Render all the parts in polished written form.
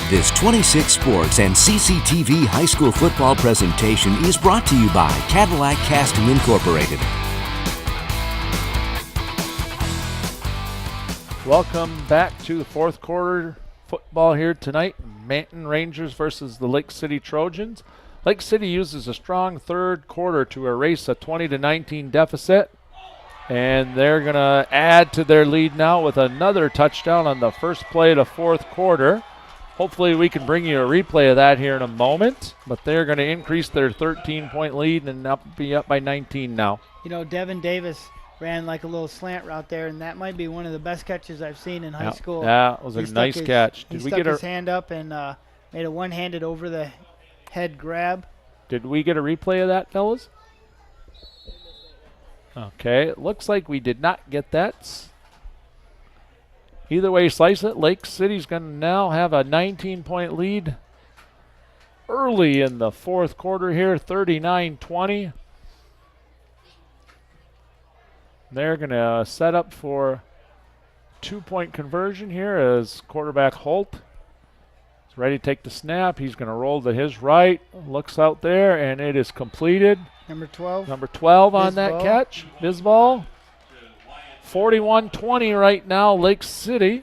This 26 Sports and CCTV high school football presentation is brought to you by Cadillac Casting Incorporated. Welcome back to the fourth quarter football here tonight. Manton Rangers versus the Lake City Trojans. Lake City uses a strong third quarter to erase a 20-19 deficit. And they're going to add to their lead now with another touchdown on the first play of the fourth quarter. Hopefully we can bring you a replay of that here in a moment. But they're going to increase their 13-point lead and be up by 19 now. You know, Devin Davis ran like a little slant route there, and that might be one of the best catches I've seen in high school. Yeah, it was a nice catch. He stuck his hand up and made a one-handed over the head grab. Did we get a replay of that, fellas? Okay, it looks like we did not get that. Either way you slice it, Lake City's going to now have a 19-point lead early in the fourth quarter here, 39-20. They're going to set up for two-point conversion here as quarterback Holt is ready to take the snap. He's going to roll to his right, looks out there, and it is completed. Number 12. Number 12 on that catch, Bisbal. 41-20 right now. Lake City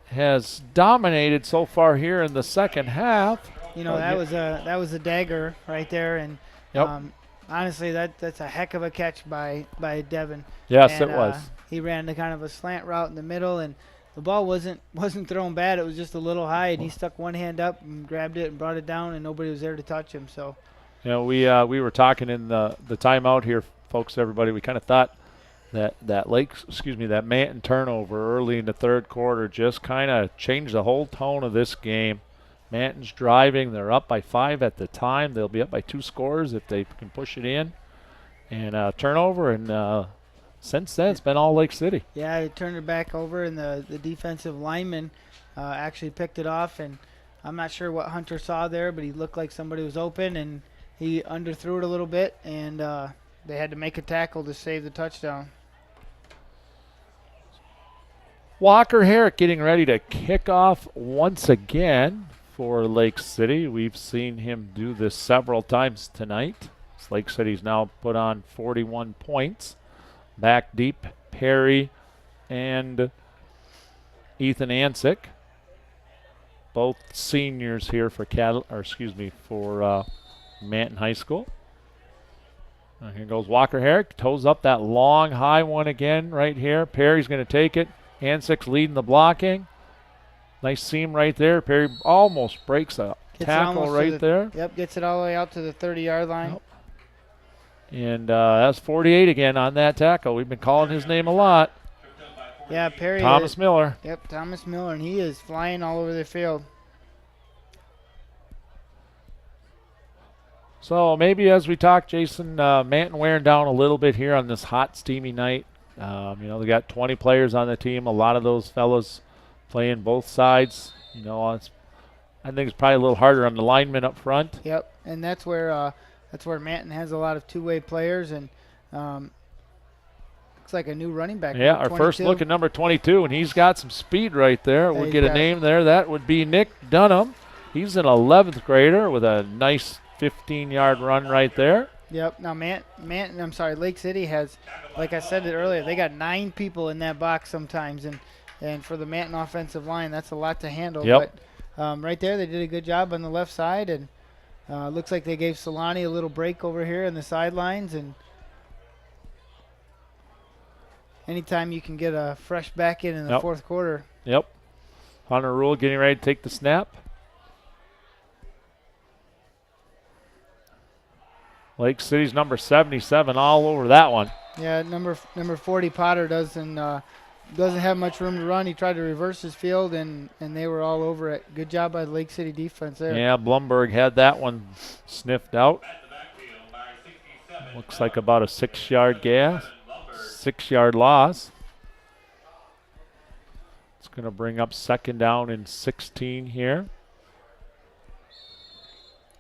has dominated so far here in the second half. You know, that was a dagger right there, and honestly, that's a heck of a catch by Devin. Yes, and, it was. He ran the kind of a slant route in the middle, and the ball wasn't thrown bad. It was just a little high, and he stuck one hand up and grabbed it and brought it down, and nobody was there to touch him. So, you know, we were talking in the timeout here, folks. Everybody, we kind of thought that Manton turnover early in the third quarter just kind of changed the whole tone of this game. Manton's driving. They're up by 5 at the time. They'll be up by 2 scores if they can push it in. And turnover, and since then it's been all Lake City. Yeah, he turned it back over, and the defensive lineman actually picked it off. And I'm not sure what Hunter saw there, but he looked like somebody was open, and he underthrew it a little bit, and they had to make a tackle to save the touchdown. Walker Herrick getting ready to kick off once again for Lake City. We've seen him do this several times tonight. Lake City's now put on 41 points. Back deep, Perry and Ethan Ansick, both seniors here for Manton High School. And here goes Walker Herrick, toes up that long high one again right here. Perry's going to take it. Ansick's leading the blocking. Nice seam right there. Perry almost breaks a tackle right there. Yep, gets it all the way out to the 30-yard line. Yep. And that's 48 again on that tackle. We've been calling his name a lot. Yeah, Perry. Thomas Miller. Yep, Thomas Miller, and he is flying all over the field. So maybe as we talk, Jason, Manton wearing down a little bit here on this hot, steamy night. They got 20 players on the team. A lot of those fellas playing both sides. I think it's probably a little harder on the linemen up front. Yep, and that's where Manton has a lot of two-way players, and looks like a new running back. Yeah, our first look at number 22, and he's got some speed right there. We'll get a name there. That would be Nick Dunham. He's an 11th grader with a nice 15-yard run right there. Yep. Now, Lake City has, like I said it earlier, they got 9 people in that box sometimes, and for the Manton offensive line, that's a lot to handle. Yep. But right there, they did a good job on the left side, and looks like they gave Solani a little break over here in the sidelines, and anytime you can get a fresh back in the fourth quarter. Yep. Hunter Rule getting ready to take the snap. Lake City's number 77 all over that one. Yeah, number 40 Potter doesn't have much room to run. He tried to reverse his field, and they were all over it. Good job by the Lake City defense there. Yeah, Blumberg had that one sniffed out. Looks like about a 6-yard gas, 6-yard loss. It's going to bring up second down and 16 here.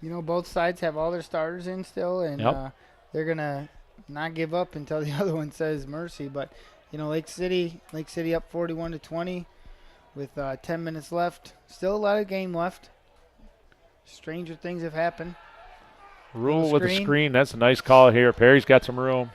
Both sides have all their starters in still, and they're going to not give up until the other one says mercy. But, Lake City up 41-20. with 10 minutes left. Still a lot of game left. Stranger things have happened. Rule with a screen. That's a nice call here. Perry's got some room.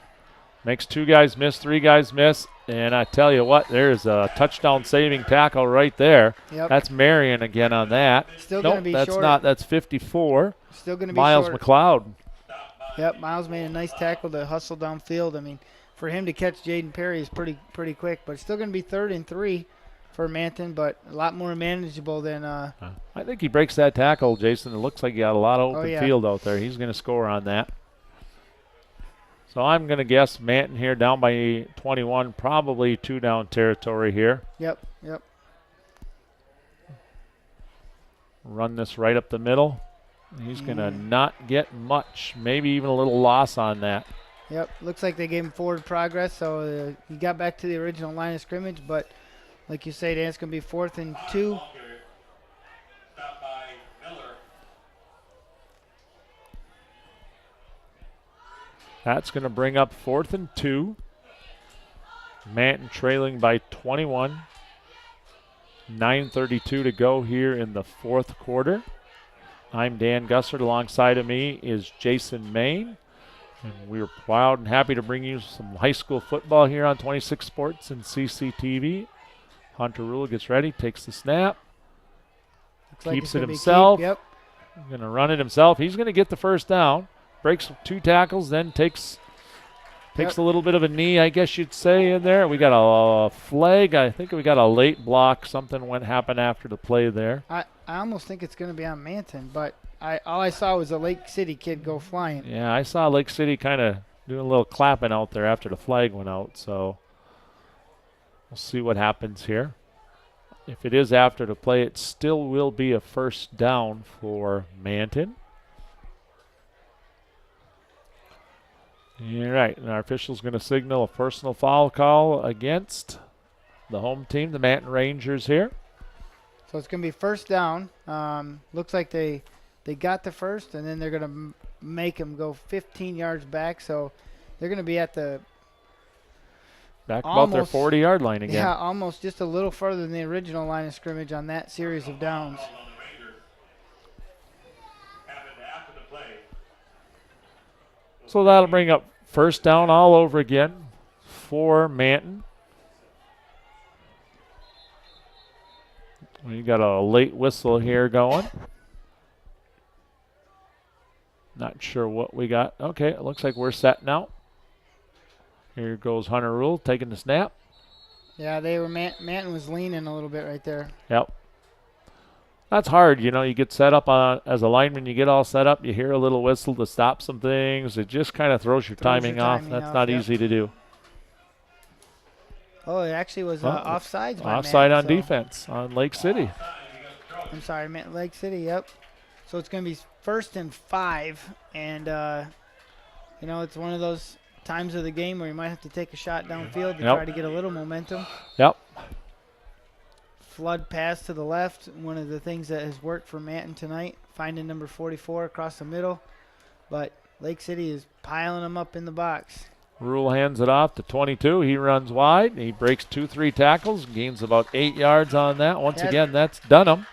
Makes 2 guys miss, 3 guys miss. And I tell you what, there's a touchdown saving tackle right there. Yep. That's Marion again on that. Still going to be that's short. not. That's 54. Still going to be Miles short. McLeod. Yep, Miles made a nice tackle to hustle downfield. I mean, for him to catch Jaden Perry is pretty quick. But it's still going to be 3rd and 3 for Manton, but a lot more manageable than I think he breaks that tackle, Jason. It looks like he got a lot of open yeah. field out there. He's going to score on that. So I'm going to guess Manton here down by 21, probably 2 down territory here. Yep. Run this right up the middle. He's going to not get much, maybe even a little loss on that. Yep, looks like they gave him forward progress, so he got back to the original line of scrimmage, but like you say, Dan, it's going to be 4th and 2. That's going to bring up 4th and 2. Manton trailing by 21. 9:32 to go here in the 4th quarter. I'm Dan Gussert. Alongside of me is Jason Main. And we're proud and happy to bring you some high school football here on 26 Sports and CCTV. Hunter Rule gets ready, takes the snap. Keeps it himself. Yep. Going to run it himself. He's going to get the first down. Breaks 2 tackles, then takes a little bit of a knee, I guess you'd say, in there. We got a flag. I think we got a late block. Something happened after the play there. I almost think it's going to be on Manton, but all I saw was a Lake City kid go flying. Yeah, I saw Lake City kind of doing a little clapping out there after the flag went out. So we'll see what happens here. If it is after the play, it still will be a first down for Manton. All right, and our official's going to signal a personal foul call against the home team, the Manton Rangers here. So it's going to be first down. Looks like they got the first, and then they're going to make them go 15 yards back. So they're going to be at the back about their 40-yard line again. Yeah, almost just a little further than the original line of scrimmage on that series of downs. So that'll bring up first down all over again for Manton. We got a late whistle here going. Not sure what we got. Okay, it looks like we're set now. Here goes Hunter Rule taking the snap. Yeah, Manton was leaning a little bit right there. Yep. That's hard, you get set up as a lineman, you get all set up, you hear a little whistle to stop some things. It just kind of throws your timing off. That's not easy to do. Oh, it actually was offsides by offside Manton, on defense on Lake City. I'm sorry, Lake City, yep. So it's going to be 1st and 5, and, it's one of those times of the game where you might have to take a shot downfield to try to get a little momentum. Yep. Flood pass to the left, one of the things that has worked for Manton tonight, finding number 44 across the middle. But Lake City is piling them up in the box. Rule hands it off to 22. He runs wide. He breaks 2-3 tackles, gains about 8 yards on that. Once again, that's Dunham.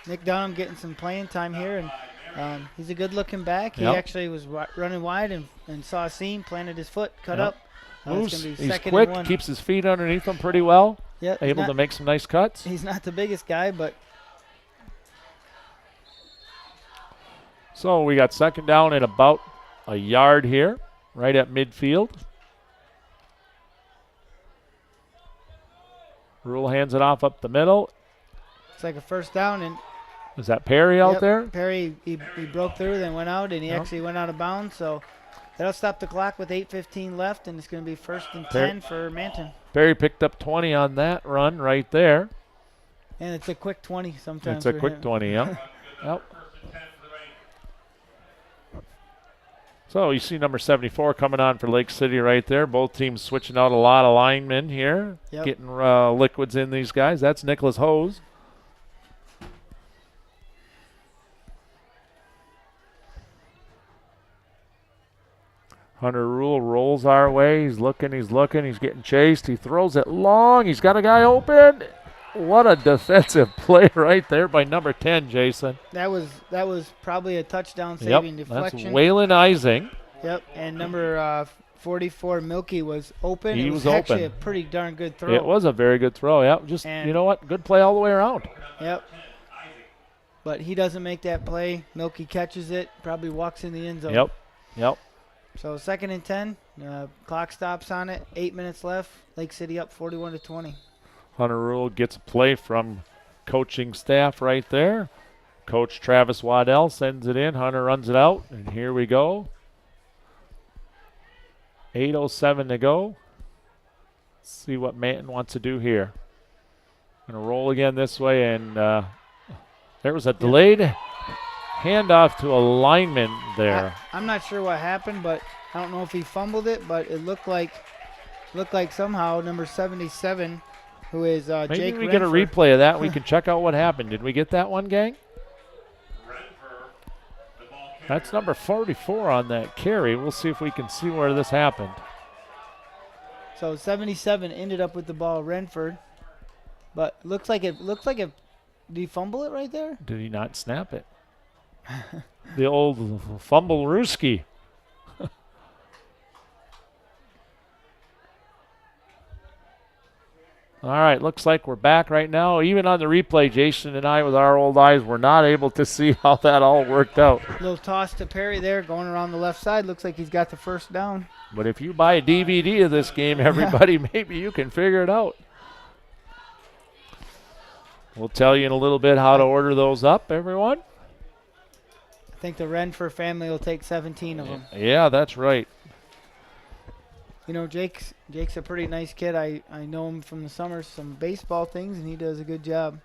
Nick Dunham getting some playing time here, and he's a good-looking back. He actually was running wide and saw a seam, planted his foot, cut up. Moves. He's quick, keeps his feet underneath him pretty well. Yep, able to make some nice cuts. He's not the biggest guy, but. So we got second down and about a yard here, right at midfield. Rule hands it off up the middle. It's like a first down. And is that Perry out there? Perry, he broke through, then went out, and he actually went out of bounds. So that'll stop the clock with 8:15 left, and it's going to be 1st and 10 for Manton. Perry picked up 20 on that run right there. And it's a quick 20 sometimes. It's a quick 20, yeah. Yep. So you see number 74 coming on for Lake City right there. Both teams switching out a lot of linemen here, getting liquids in these guys. That's Nicholas Hose. Hunter Rule rolls our way. He's looking, he's getting chased. He throws it long. He's got a guy open. What a defensive play right there by number 10, Jason. That was probably a touchdown saving That's deflection. Waylon Ising. Yep, and number 44 Milky was open. He it was actually open. a pretty darn good throw. It was a very good throw. Yep, just And you know what? Good play all the way around. Yep. But he doesn't make that play. Milky catches it, probably walks in the end zone. Yep. So 2nd and 10. Clock stops on it. 8 minutes left. Lake City up 41-20. Hunter Rule gets a play from coaching staff right there. Coach Travis Waddell sends it in. Hunter runs it out, and here we go. 8:07 to go. Let's see what Manton wants to do here. Going to roll again this way, and there was a delayed handoff to a lineman there. I'm not sure what happened, but I don't know if he fumbled it, but it looked like somehow number 77, who is Maybe Jake we Renford. get a replay of that and we can check out what happened. Did we get that one, gang? That's number 44 on that carry. We'll see if we can see where this happened. So 77 ended up with the ball, Renford, but looks like it. Did he fumble it right there? Did he not snap it? The old fumble Rooski. All right, looks like we're back right now. Even on the replay, Jason and I, with our old eyes, were not able to see how that all worked out. Little toss to Perry there, going around the left side. Looks like he's got the first down. But if you buy a DVD of this game, everybody, maybe you can figure it out. We'll tell you in a little bit how to order those up, everyone. I think the Renford family will take 17 of them. Yeah, that's right. You know, Jake's a pretty nice kid. I know him from the summer, some baseball things, and he does a good job.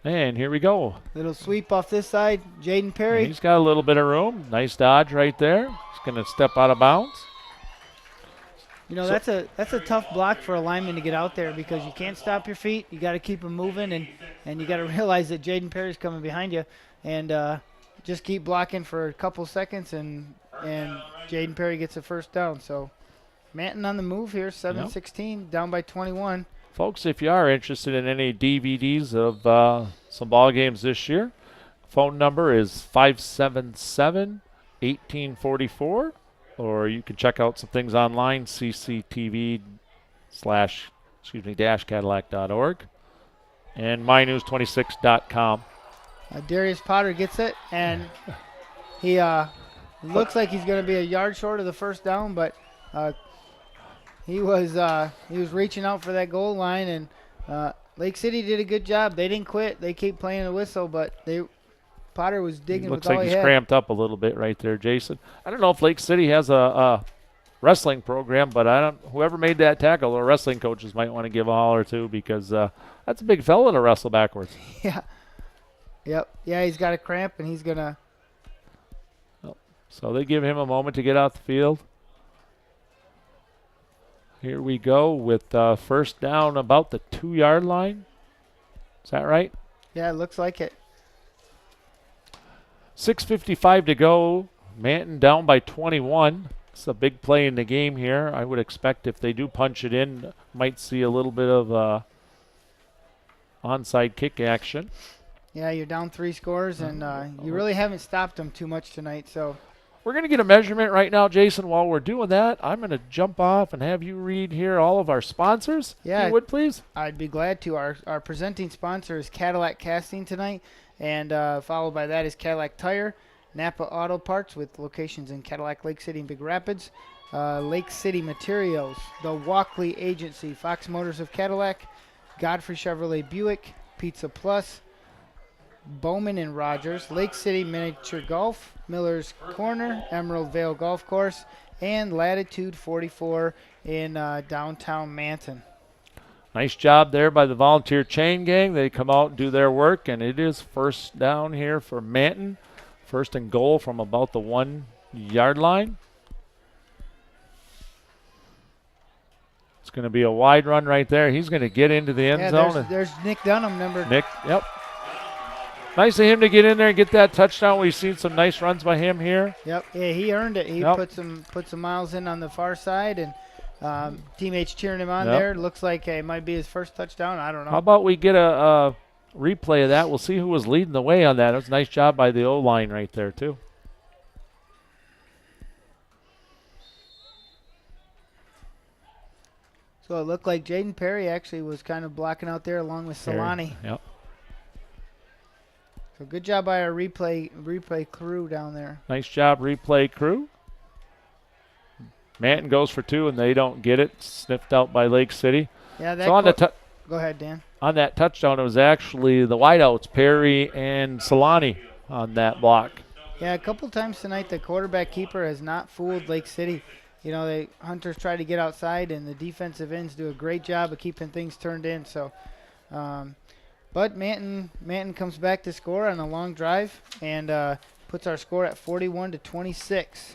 And here we go. Little sweep off this side, Jaden Perry. He's got a little bit of room. Nice dodge right there. He's going to step out of bounds. You know, that's a tough block for a lineman to get out there because you can't stop your feet. You got to keep them moving, and you got to realize that Jaden Perry's coming behind you, and just keep blocking for a couple seconds, and Jaden Perry gets a first down. So Manton on the move here, 7-16, down by 21. Folks, if you are interested in any DVDs of some ball games this year, phone number is 577-1844, or you can check out some things online, cctv/Cadillac.org, and mynews26.com. Darius Potter gets it, and he looks like he's going to be a yard short of the first down, but he was reaching out for that goal line, and Lake City did a good job. They didn't quit. They keep playing the whistle, but Potter was digging with all he had. Looks like he's cramped up a little bit right there, Jason. I don't know if Lake City has a wrestling program, but whoever made that tackle, the wrestling coaches might want to give a holler to, because that's a big fella to wrestle backwards. Yeah. Yep. Yeah, he's got a cramp, and he's going to. So they give him a moment to get out the field. Here we go with first down about the 2-yard line. Is that right? Yeah, it looks like it. 6:55 to go. Manton down by 21. It's a big play in the game here. I would expect if they do punch it in, might see a little bit of onside kick action. Yeah, you're down 3 scores, and you really haven't stopped them too much tonight. So we're going to get a measurement right now, Jason. While we're doing that, I'm going to jump off and have you read here all of our sponsors. Yeah, if you would, please. I'd be glad to. Our presenting sponsor is Cadillac Casting tonight, and followed by that is Cadillac Tire, Napa Auto Parts with locations in Cadillac, Lake City, and Big Rapids, Lake City Materials, the Walkley Agency, Fox Motors of Cadillac, Godfrey Chevrolet Buick, Pizza Plus, Bowman and Rogers, Lake City Miniature Golf, Miller's Corner, Emerald Vale Golf Course, and Latitude 44 in downtown Manton. Nice job there by the volunteer chain gang. They come out and do their work, and it is first down here for Manton. First and goal from about the 1-yard line. It's going to be a wide run right there. He's going to get into the end zone. There's Nick Dunham, number. Nick, yep. Nice of him to get in there and get that touchdown. We've seen some nice runs by him here. Yep. Yeah, he earned it. He put some miles in on the far side, and teammates cheering him on there. Looks like it might be his first touchdown. I don't know. How about we get a replay of that? We'll see who was leading the way on that. It was a nice job by the O-line right there, too. So it looked like Jaden Perry actually was kind of blocking out there along with Solani. Yep. So good job by our replay crew down there. Nice job, replay crew. Manton goes for 2, and they don't get it. Sniffed out by Lake City. Yeah, that so on the go ahead, Dan. On that touchdown, it was actually the wideouts, Perry and Solani, on that block. Yeah, a couple times tonight the quarterback keeper has not fooled Lake City. You know, the Hunters try to get outside, and the defensive ends do a great job of keeping things turned in. So, but Manton comes back to score on a long drive and puts our score at 41-26.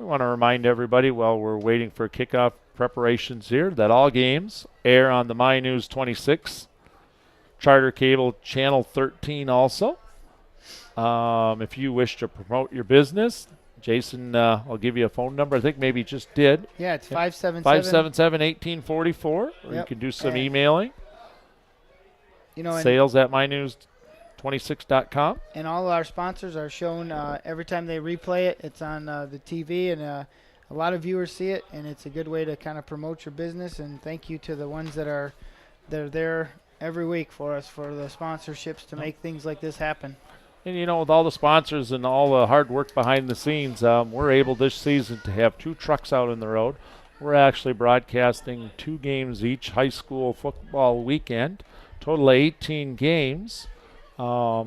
We want to remind everybody while we're waiting for kickoff preparations here that all games air on the My News 26, Charter Cable Channel 13 also. If you wish to promote your business, Jason, I'll give you a phone number. I think maybe he just did. Yeah, it's 577-1844. Or you can do some emailing. You know, sales at mynews26.com. And all our sponsors are shown every time they replay it. It's on the TV, and a lot of viewers see it, and it's a good way to kind of promote your business. And thank you to the ones that are there every week for us for the sponsorships to make things like this happen. And, you know, with all the sponsors and all the hard work behind the scenes, we're able this season to have 2 trucks out on the road. We're actually broadcasting 2 games each high school football weekend, total of 18 games. We got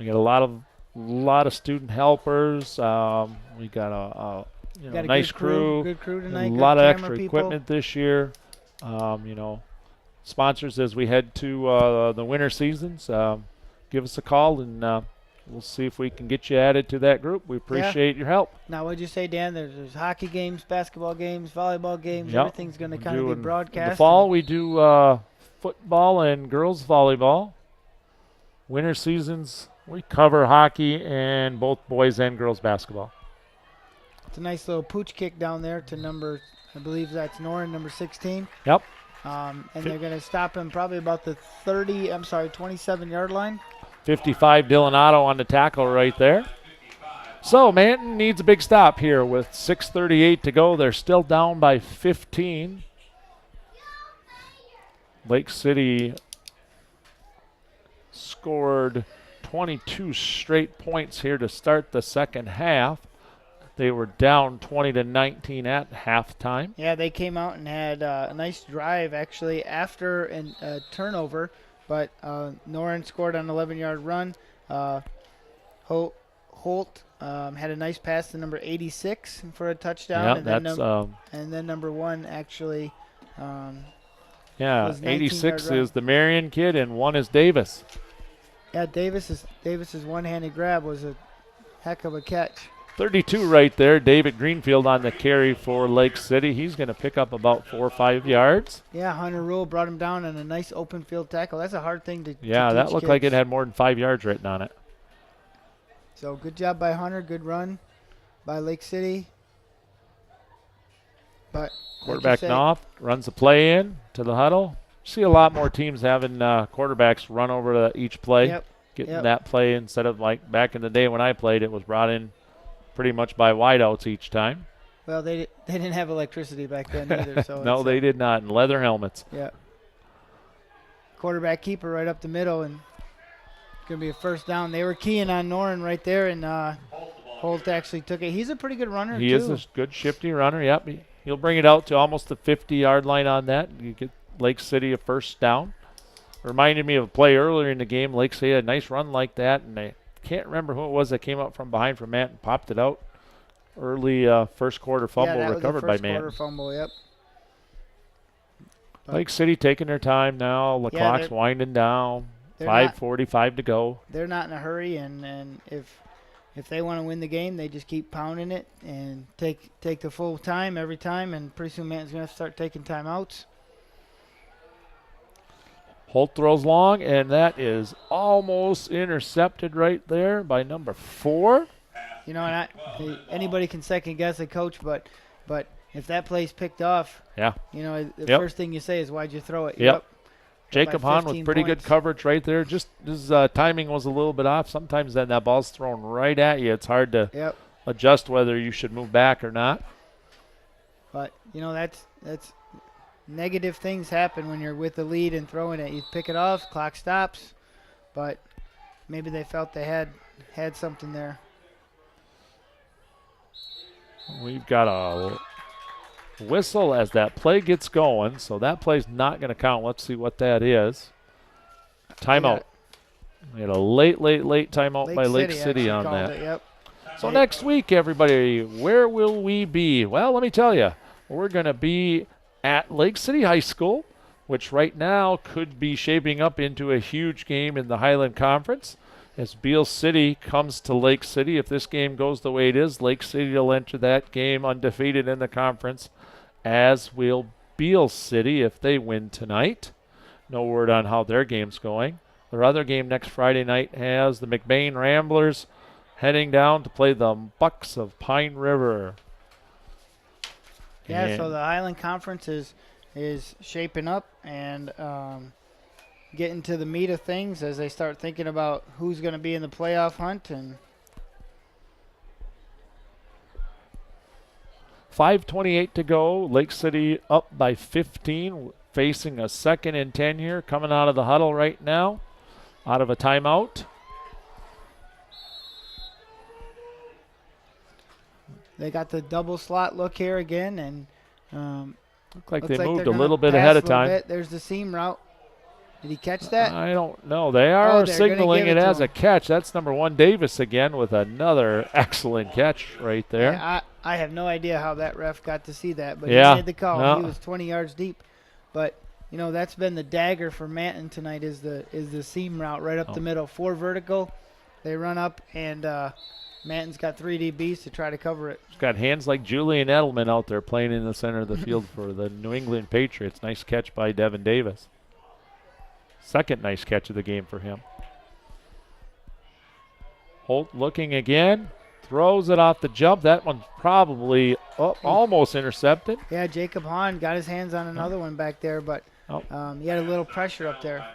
a lot of student helpers. We got a nice crew. Good crew tonight. A lot of extra equipment this year. You know, sponsors as we head to the winter seasons. Give us a call, and we'll see if we can get you added to that group. We appreciate your help. Now, what did you say, Dan? There's hockey games, basketball games, volleyball games. Yep. Everything's going to kind of be broadcast. In the fall, we do football and girls volleyball. Winter seasons, we cover hockey and both boys and girls basketball. It's a nice little pooch kick down there to number, I believe that's Noren, number 16. Yep. And they're going to stop him probably about the 27-yard line. 55 Dillanato on the tackle right there. So Manton needs a big stop here with 6:38 to go. They're still down by 15. Lake City scored 22 straight points here to start the second half. They were down 20-19 at halftime. Yeah, they came out and had a nice drive actually after a turnover. But Noren scored on an 11-yard run. Holt had a nice pass to number 86 for a touchdown. Yeah, and then number 1 actually. 86 is the Marion kid, and 1 is Davis. Yeah, Davis's one-handed grab was a heck of a catch. 32 right there. David Greenfield on the carry for Lake City. He's going to pick up about 4 or 5 yards. Yeah, Hunter Rule brought him down on a nice open field tackle. That's a hard thing to Yeah, that looked kids. like it had more than 5 yards written on it. So good job by Hunter. Good run by Lake City. But quarterback Knopf runs the play in to the huddle. See a lot more teams having quarterbacks run over to each play. Getting that play instead of like back in the day when I played, it was brought in pretty much by wideouts each time. Well, they didn't have electricity back then either. So no, they did not, and leather helmets. Yeah. Quarterback keeper right up the middle, and it's going to be a first down. They were keying on Noren right there, and Holt actually took it. He's a pretty good runner, He is a good shifty runner, yep. He'll bring it out to almost the 50-yard line on that. You get Lake City a first down. Reminded me of a play earlier in the game. Lake City had a nice run like that, and I can't remember who it was that came up from behind from Manton, popped it out. Early first quarter fumble recovered by Manton. First quarter fumble, yep. Lake City taking their time now. The clock's winding down. 5:45 to go. They're not in a hurry, and if they want to win the game, they just keep pounding it and take the full time every time, and pretty soon Manton's going to start taking timeouts. Holt throws long, and that is almost intercepted right there by number 4. You know, and anybody can second guess a coach, but if that play's picked off, Yeah. you know, the first thing you say is, why'd you throw it? Yep. Up Jacob by Hahn with 15 pretty points. good coverage right there. Just his timing was a little bit off. Sometimes then that ball's thrown right at you. It's hard to adjust whether you should move back or not. But, you know, that's negative things happen when you're with the lead and throwing it. You pick it off, clock stops, but maybe they felt they had something there. We've got a whistle as that play gets going, so that play's not going to count. Let's see what that is. Timeout. We had a late timeout by Lake City on that. Yep. So next week, everybody, where will we be? Well, let me tell you, we're going to be at Lake City High School, which right now could be shaping up into a huge game in the Highland Conference. As Beal City comes to Lake City, if this game goes the way it is, Lake City will enter that game undefeated in the conference, as will Beal City if they win tonight. No word on how their game's going. Their other game next Friday night has the McBain Ramblers heading down to play the Bucks of Pine River. Yeah, so the Highland Conference is shaping up and getting to the meat of things as they start thinking about who's going to be in the playoff hunt. And 5:28 to go. Lake City up by 15, facing a 2nd and 10 here, coming out of the huddle right now, out of a timeout. They got the double slot look here again, and Look like looks they moved a they're little gonna bit ahead pass of a little time. bit. There's the seam route. Did he catch that? I don't know. They are they're signaling gonna give it it to as a him. catch. That's number 1 Davis again with another excellent catch right there. Yeah, I have no idea how that ref got to see that, but Yeah, he made the call. no. He was 20 yards deep. But, you know, that's been the dagger for Manton tonight is the seam route right up the middle. 4 vertical. They run up, and Manton's got 3 DBs to try to cover it. He's got hands like Julian Edelman out there playing in the center of the field for the New England Patriots. Nice catch by Devin Davis. Second nice catch of the game for him. Holt looking again. Throws it off the jump. That one's probably almost intercepted. Yeah, Jacob Hahn got his hands on another one back there, but he had a little pressure up there.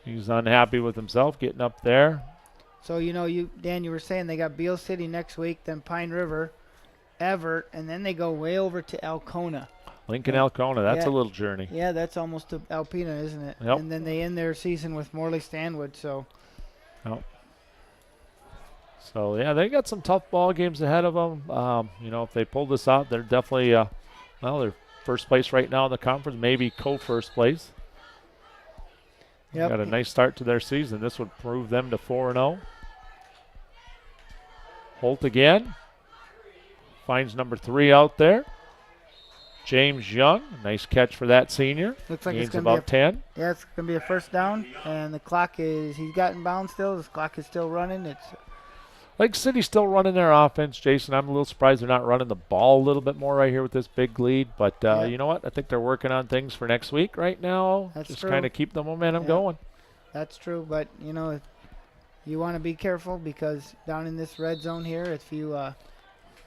He's unhappy with himself getting up there. So, you know, Dan, you were saying they got Beal City next week, then Pine River, Everett, and then they go way over to Alcona. Lincoln Alcona, that's a little journey. Yeah, that's almost to Alpena, isn't it? Yep. And then they end their season with Morley Stanwood. So, So, yeah, they got some tough ball games ahead of them. You know, if they pull this out, they're definitely, they're first place right now in the conference, maybe co-first place. yep. Got a nice start to their season. This would prove them to 4-0. Holt again. Finds number 3 out there. James Young, nice catch for that senior. Looks like Gains it's going to about 10. Yeah, it's going to be a first down, and the clock he's got in bounds still. This clock is still running. It's Lake City's still running their offense, Jason. I'm a little surprised they're not running the ball a little bit more right here with this big lead. But you know what? I think they're working on things for next week right now. That's just true. kind of keep the momentum going. That's true, but, you know, you want to be careful because down in this red zone here, if you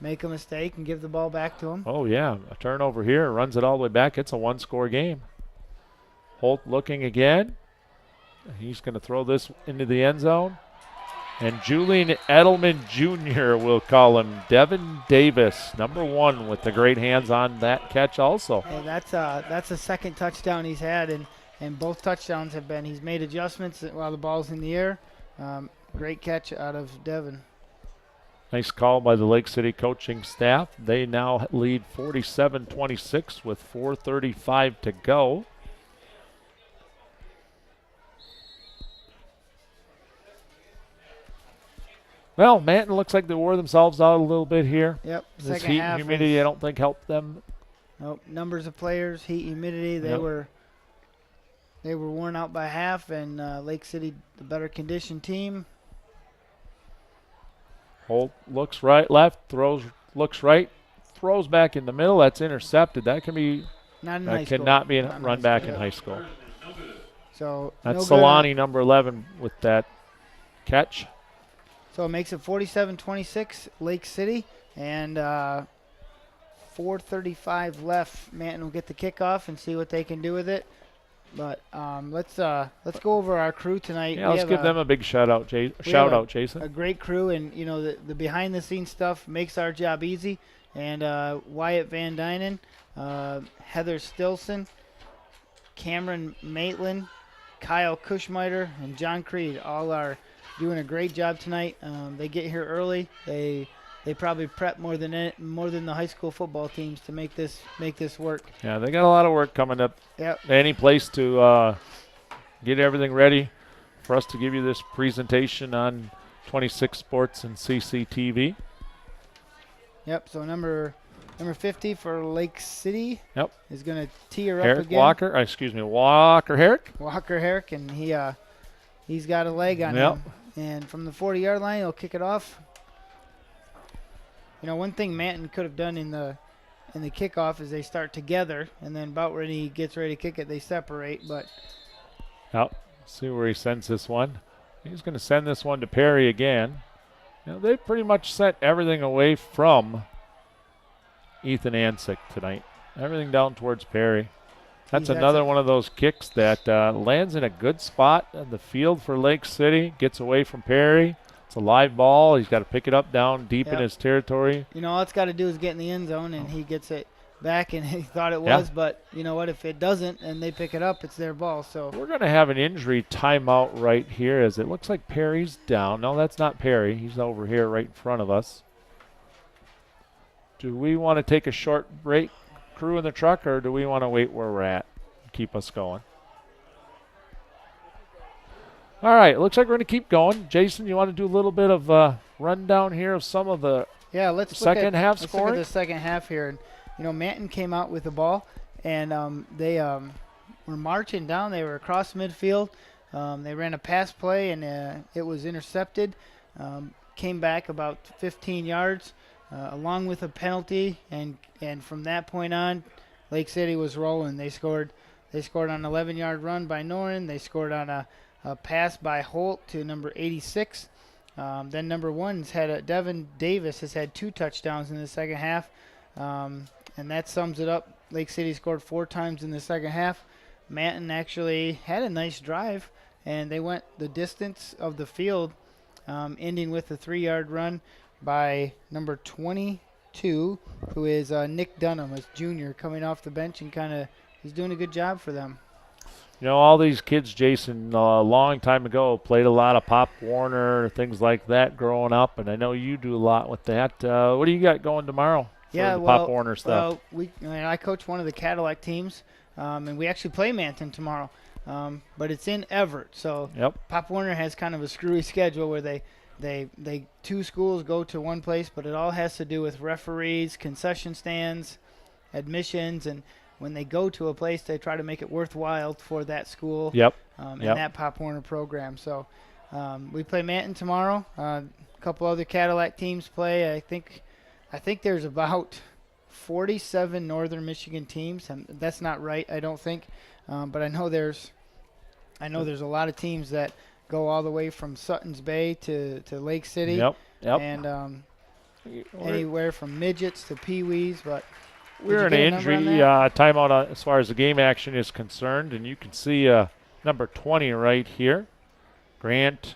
make a mistake and give the ball back to them. Oh, yeah. A turnover here. Runs it all the way back. It's a 1-score game. Holt looking again. He's going to throw this into the end zone. And Julian Edelman Jr. will call him. Devin Davis, number 1 with the great hands on that catch also. Hey, that's a second touchdown he's had, and both touchdowns have been. He's made adjustments while the ball's in the air. Great catch out of Devin. Nice call by the Lake City coaching staff. They now lead 47-26 with 4:35 to go. Well, Manton looks like they wore themselves out a little bit here. Yep. This Second heat half and humidity, was- I don't think helped them. Nope. Numbers of players, heat, humidity. They Yep. were worn out by half, and Lake City, the better conditioned team. Holt looks right, left, looks right, throws back in the middle. That's intercepted. That can be Not in that high school. cannot be a Not in run high back school. in high school. So That's no good Solani, number 11, with that catch. So it makes it 47-26, Lake City, and 4:35 left. Manton will get the kickoff and see what they can do with it. But let's go over our crew tonight. Yeah, let's give them a big shout out, Jason. A great crew, and the behind the scenes stuff makes our job easy. And Wyatt Van Dynen, Heather Stilson, Cameron Maitland, Kyle Kushmiter, and John Creed all are doing a great job tonight. They get here early. They probably prep more than the high school football teams to make this work. Yeah, they got a lot of work coming up. Yep. Any place to get everything ready for us to give you this presentation on 26 Sports and CCTV. Yep. So number 50 for Lake City. Yep. Is going to tee her Herrick up again. Walker Herrick. Walker Herrick, and he's got a leg on Yep. him. And from the 40-yard line, he'll kick it off. One thing Manton could have done in the kickoff is they start together, and then about when he gets ready to kick it, they separate. But Yep. See where he sends this one. He's going to send this one to Perry again. They pretty much sent everything away from Ethan Ansick tonight. Everything down towards Perry. That's another one of those kicks that lands in a good spot in the field for Lake City. Gets away from Perry. It's a live ball. He's got to pick it up down deep in his territory. All it's got to do is get in the end zone, and he gets it back, and he thought it was. But you know what? If it doesn't and they pick it up, it's their ball. So we're going to have an injury timeout right here as it looks like Perry's down. No, that's not Perry. He's over here right in front of us. Do we want to take a short break, crew in the truck, or do we want to wait where we're at and keep us going? All right, looks like we're going to keep going. Jason, you want to do a little bit of rundown here of some of the second half scoring? Let's look at the second half here. And, Manton came out with the ball, and they were marching down. They were across midfield. They ran a pass play, and it was intercepted. Came back about 15 yards. Along with a penalty, and from that point on, Lake City was rolling. They scored on an 11-yard run by Noren. They scored on a pass by Holt to number 86. Then number one's had Devin Davis has had 2 touchdowns in the second half, and that sums it up. Lake City scored 4 times in the second half. Manton actually had a nice drive, and they went the distance of the field, ending with a 3-yard run by number 22, who is Nick Dunham, a junior, coming off the bench, and he's doing a good job for them. All these kids, Jason, a long time ago, played a lot of Pop Warner, things like that growing up, and I know you do a lot with that. What do you got going tomorrow for the Pop Warner stuff? I coach one of the Cadillac teams, and we actually play Manton tomorrow, but it's in Everett. So Pop Warner has kind of a screwy schedule where they 2 schools go to one place, but it all has to do with referees, concession stands, admissions, and when they go to a place, they try to make it worthwhile for that school and that Pop Warner program. So we play Manton tomorrow. A couple other Cadillac teams play. I think there's about 47 Northern Michigan teams, and that's not right, I don't think, but I know there's a lot of teams that go all the way from Sutton's Bay to Lake City. And anywhere from midgets to peewees. But we're in an injury timeout as far as the game action is concerned, and you can see number 20 right here, Grant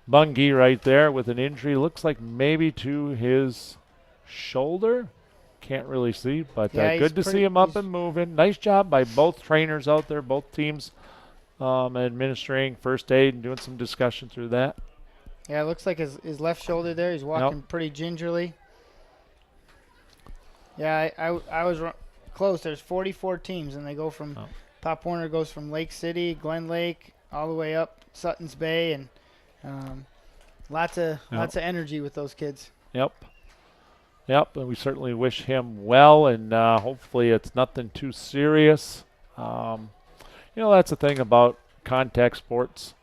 Bungie right there with an injury. Looks like maybe to his shoulder. Can't really see, but good to see him up and moving. Nice job by both trainers out there, both teams. Administering first aid and doing some discussion through that. Yeah, it looks like his left shoulder there. He's walking pretty gingerly. Yeah, I was close. There's 44 teams, and they go from Pop Warner goes from Lake City, Glen Lake, all the way up Sutton's Bay, and lots of energy with those kids. Yep, and we certainly wish him well, and hopefully it's nothing too serious. That's the thing about contact sports.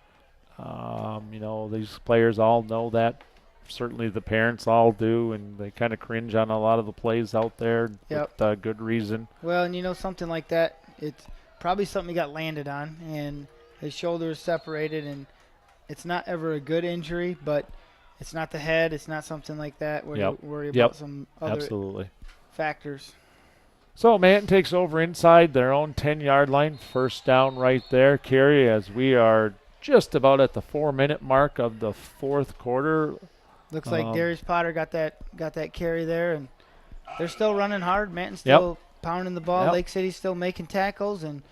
These players all know that. Certainly the parents all do, and they kind of cringe on a lot of the plays out there with good reason. Well, and something like that, probably something he got landed on, and his shoulder is separated, and it's not ever a good injury, but it's not the head. It's not something like that where you worry about some other factors. So Manton takes over inside their own 10-yard line. First down right there, carry, as we are just about at the 4-minute mark of the fourth quarter. Looks like Darius Potter got that carry there, and they're still running hard. Manton's still pounding the ball. Lake City's still making tackles, and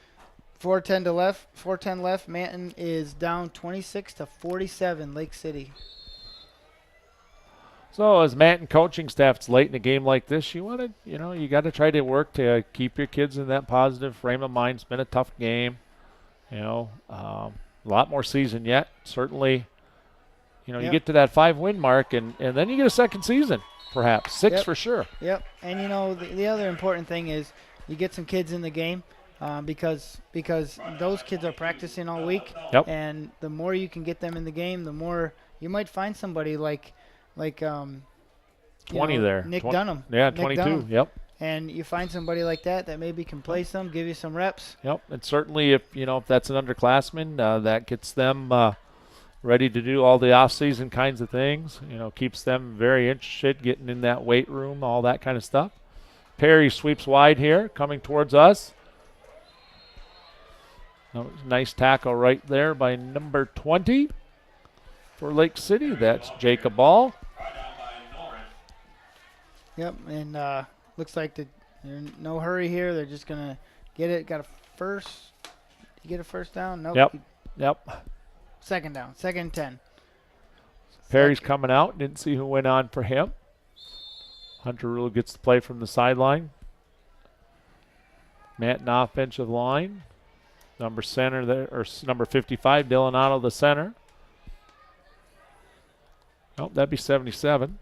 4:10 left. Manton is down 26-47. Lake City. So as Manton coaching staff, it's late in a game like this. You got to try to work to keep your kids in that positive frame of mind. It's been a tough game. A lot more season yet. Certainly, you get to that 5-win mark, and then you get a second season, perhaps 6 for sure. Yep. And the other important thing is you get some kids in the game because those kids are practicing all week. Yep. And the more you can get them in the game, the more you might find somebody like 20 there. Nick Dunham. Yeah, Nick 22. Dunham. Yep. And you find somebody like that maybe can play some, give you some reps. Yep. And certainly if that's an underclassman, that gets them ready to do all the off-season kinds of things. Keeps them very interested, getting in that weight room, all that kind of stuff. Perry sweeps wide here, coming towards us. Nice tackle right there by number 20 for Lake City. That's Jacob Ball. Yep, and looks like there's no hurry here. They're just going to get it. Got a first. You get a first down? Nope. Yep. Second down. 2nd and 10. Perry's coming out. Didn't see who went on for him. Hunter Rule gets to play from the sideline. Manton offensive line. Number 55, Dylan Otto, the center. Oh, that'd be 77.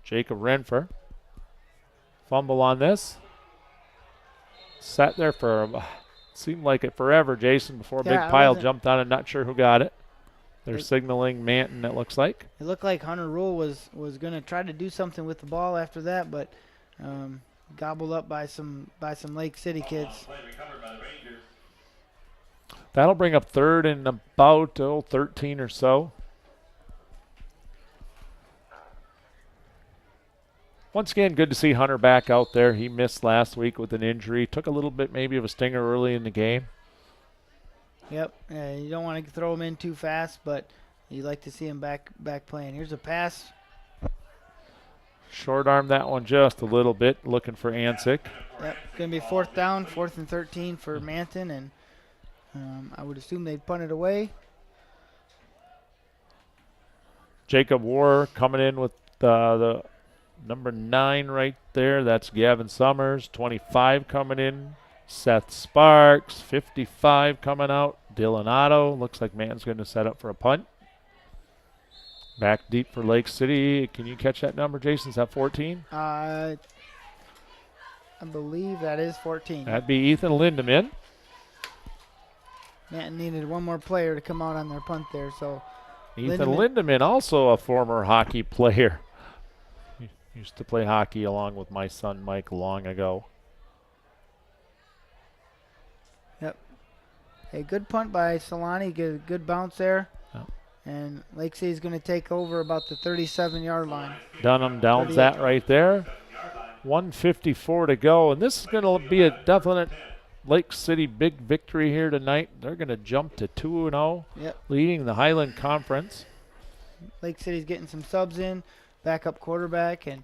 Jacob Renfer. Fumble on this. Sat there for, seemed like it forever, Jason, before a big pile jumped on it. Not sure who got it. They're signaling Manton, it looks like. It looked like Hunter Rule was going to try to do something with the ball after that, but gobbled up by some Lake City kids. That'll bring up 3rd and about 13 or so. Once again, good to see Hunter back out there. He missed last week with an injury. Took a little bit maybe of a stinger early in the game. Yep. You don't want to throw him in too fast, but you like to see him back playing. Here's a pass. Short arm that one just a little bit, looking for Ansick. Yep. Going to be 4th down, 4th and 13 for Manton, and I would assume they'd punt it away. Jacob War coming in with the number 9 right there. That's Gavin Summers. 25 coming in. Seth Sparks. 55 coming out. Dylan Otto. Looks like Manton's going to set up for a punt. Back deep for Lake City. Can you catch that number, Jason? Is that 14? I believe that is 14. That'd be Ethan Lindeman. Manton needed one more player to come out on their punt there. So Ethan Lindeman, also a former hockey player. He used to play hockey along with my son Mike long ago. Yep. A good punt by Solani. Get a good bounce there. Yep. And Lake City's going to take over about the 37-yard line. Dunham downs that right there. 1:54 to go. And this is going to be a definite Lake City big victory here tonight. They're going to jump to 2-0, leading the Highland Conference. Lake City's getting some subs in, backup quarterback, and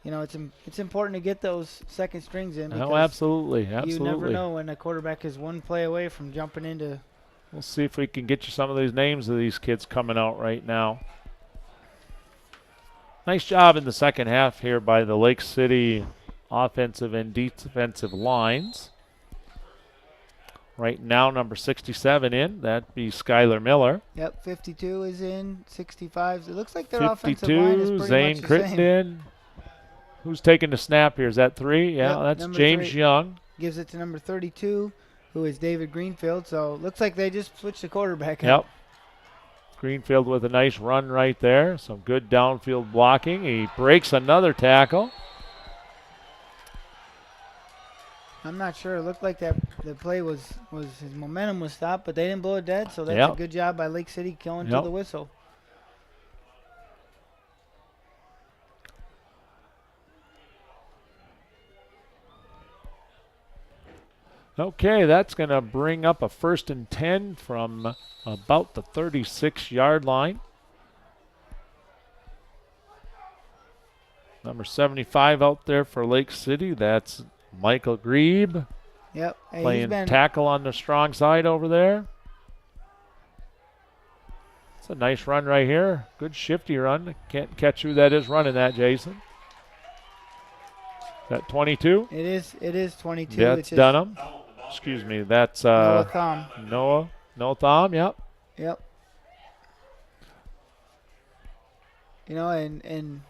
it's important to get those second strings in. Oh, absolutely. You never know when a quarterback is one play away from jumping into. We'll see if we can get you some of these names of these kids coming out right now. Nice job in the second half here by the Lake City offensive and defensive lines. Right now, number 67 in. That'd be Skylar Miller. Yep, 52 is in. 65. It looks like their offensive line is pretty Zane much the Critton same. in. Who's taking the snap here? Is that 3? Yeah, Yep, that's James 3. Young. Gives it to number 32, who is David Greenfield. So looks like they just switched the quarterback. Yep. Greenfield with a nice run right there. Some good downfield blocking. He breaks another tackle. I'm not sure. It looked like that the play was his momentum was stopped, but they didn't blow it dead, so that's Yep. a good job by Lake City killing to Yep. the whistle. Okay, that's going to bring up a 1st and 10 from about the 36-yard line. Number 75 out there for Lake City. That's Michael Grebe Yep. Hey, he's playing been tackle on the strong side over there. It's a nice run right here. Good shifty run. Can't catch who that is running that, Jason. Is that 22? It is 22. That's It's just Dunham. Excuse me. That's Noah Thumb. Noah Thom, yep. Yep. You know, and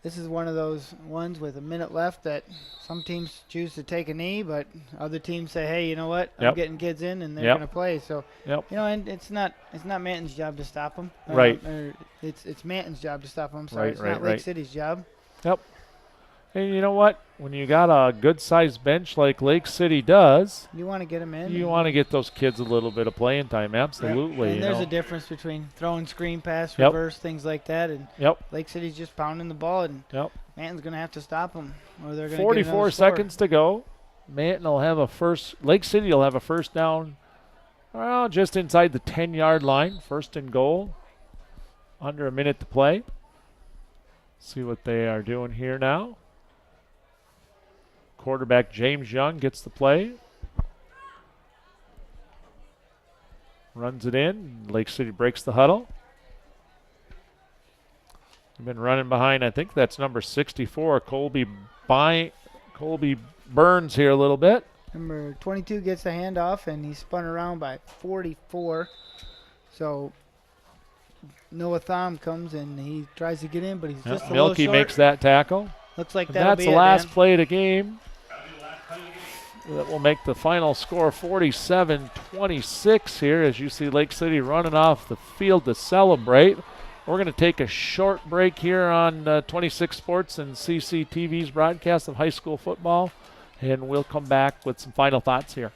this is one of those ones with a minute left that some teams choose to take a knee, but other teams say, hey, you know what? I'm Yep. getting kids in, and they're Yep. going to play. So, Yep. you know, and it's not Manton's job to stop them. Right. It's Manton's job to stop them. Sorry, Right, it's right, not Lake right. City's job. Yep. And you know what? When you got a good-sized bench like Lake City does, You want to get them in. you want to get those kids a little bit of playing time. Absolutely. And you there's know. a difference between throwing screen pass, Yep. reverse, things like that. And Yep. Lake City's just pounding the ball, and Yep. Manton's going to have to stop them, or they're going to 44 seconds to go. Manton will have a first. Lake City will have a first down, well, just inside the 10-yard line. 1st and goal. Under a minute to play. See what they are doing here now. Quarterback James Young gets the play. Runs it in. Lake City breaks the huddle. They've been running behind. I think that's number 64, Colby Burns here a little bit. Number 22 gets the handoff, and he's spun around by 44. So Noah Thom comes and he tries to get in, but he's just a little Milky short. makes that tackle. Looks like And that'll that's be the it, last Dan. play of the game. That will make the final score 47-26 here as you see Lake City running off the field to celebrate. We're going to take a short break here on 26 Sports and CCTV's broadcast of high school football, and we'll come back with some final thoughts here.